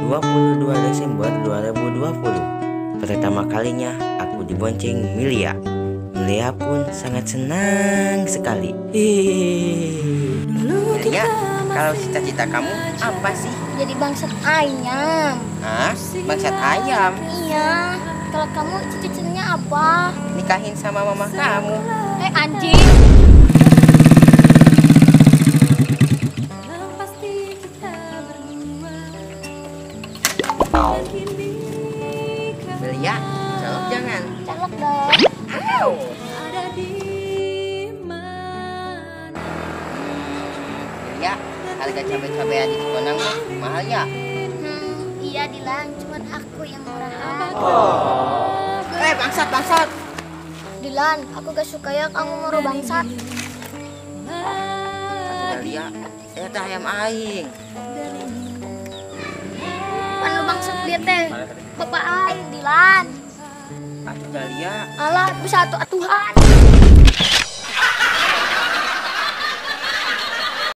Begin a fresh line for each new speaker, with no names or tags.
22 Desember 2020. Pertama kalinya aku dibonceng Milia. Milia pun sangat senang sekali. Milia, kalau cita-cita kamu apa sih?
Jadi bangsat ayam.
Hah? Bangsat ayam?
Iya. Kalau kamu cita-citanya apa?
Nikahin sama mama kamu.
Anjing.
Milia, colok jangan.
Colok dong.
Au. Milia, harga cabai-cabean di Cikonang mah mahal ya?
Iya Dilan, cuma aku yang murahan.
Bangsat.
Dilan, aku gak suka ya kamu moro bangsat.
Milia, eta ayam aing.
Pan lu bangsat dia teh. Bapak aing Dilan.
Atuh Dahlia.
Alah, bisa atuh-atuhan.